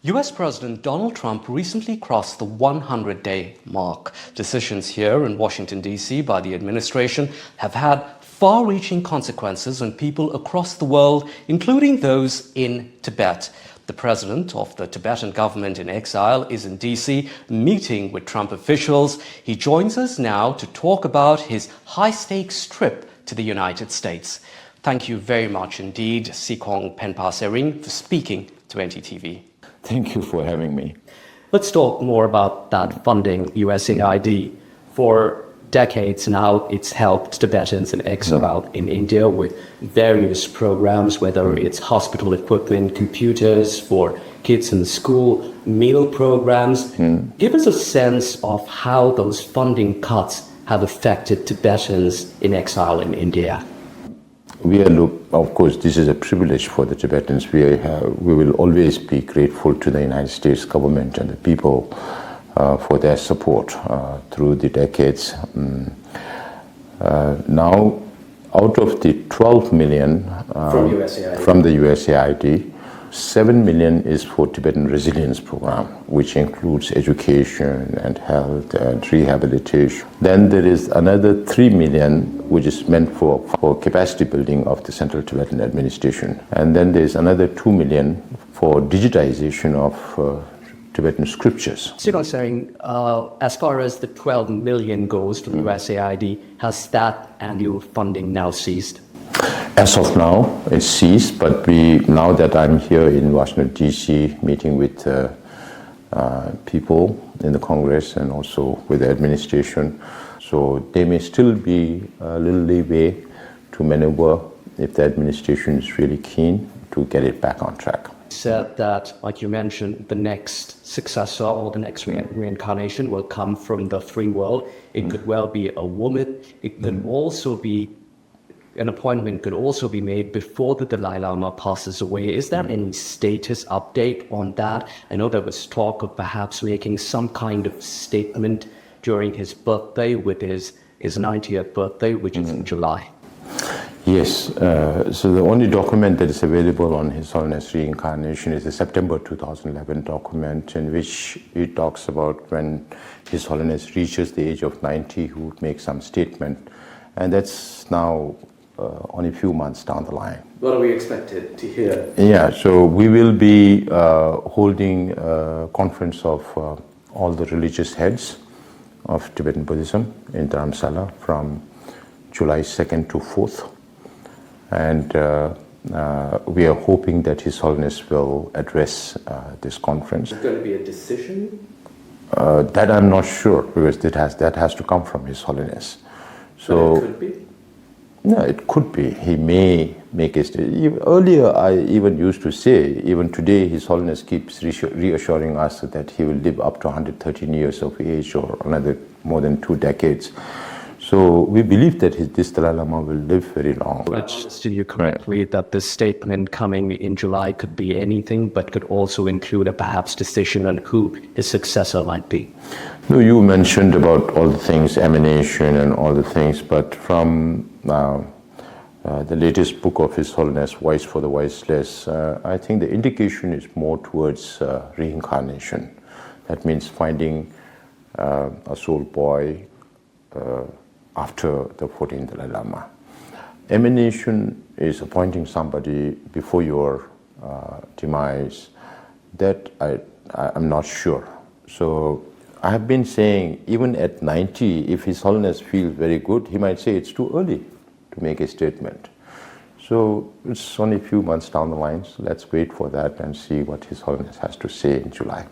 US President Donald Trump recently crossed the 100-day mark. Decisions here in Washington, D.C. by the administration have had far-reaching consequences on people across the world, including those in Tibet. The president of the Tibetan Government-in-Exile is in D.C. meeting with Trump officials. He joins us now to talk about his high-stakes trip to the United States. Thank you very much indeed, Sikyong Penpa Tsering, for speaking to NDTV. Thank you for having me. Let's talk more about that funding, USAID. For decades now, it's helped Tibetans in exile in India with various programs, whether it's hospital equipment, computers for kids in school, meal programs. Give us a sense of how those funding cuts have affected Tibetans in exile in India. Of course, this is a privilege for the Tibetans. We will always be grateful to the United States government and the people for their support through the decades. Now, out of the 12 million from the USAID, 7 million is for Tibetan Resilience Program, which includes education and health and rehabilitation. Then there is another 3 million, which is meant for capacity building of the Central Tibetan Administration. And then there is another 2 million for digitization of Tibetan scriptures. Sikyong Tsering, as far as the 12 million goes to the USAID, has that annual funding now ceased? As of now, it's ceased, but now that I'm here in Washington, D.C., meeting with people in the Congress and also with the administration, so there may still be a little leeway to maneuver if the administration is really keen to get it back on track. Said that, like you mentioned, the next successor or the next reincarnation will come from the free world. It could well be a woman. It could also be an appointment could also be made before the Dalai Lama passes away. Is there any status update on that? I know there was talk of perhaps making some kind of statement during his birthday, with his 90th birthday, which is in July. Yes, so the only document that is available on His Holiness reincarnation is the September 2011 document, in which he talks about when His Holiness reaches the age of 90, he would make some statement. And that's now only a few months down the line. What are we expected to hear? Yeah, so we will be holding a conference of all the religious heads of Tibetan Buddhism in Dharamsala from July 2nd to 4th. And we are hoping that His Holiness will address this conference. Is there going to be a decision? That I'm not sure, because that has to come from His Holiness. So it could be? No, it could be. He may make a statement. Earlier, I even used to say, even today, His Holiness keeps reassuring us that he will live up to 113 years of age or another more than 2 decades. So we believe that this Dalai Lama will live very long. I understood you correctly that this statement coming in July could be anything, but could also include a perhaps decision on who his successor might be. No, you mentioned about all the things, emanation and all the things, but from the latest book of His Holiness, Voice for the Voiceless, I think the indication is more towards reincarnation. That means finding a soul boy after the 14th Dalai Lama. Emanation is appointing somebody before your demise. That I'm not sure. So I have been saying, even at 90, if His Holiness feels very good, he might say it's too early to make a statement. So it's only a few months down the line, so let's wait for that and see what His Holiness has to say in July.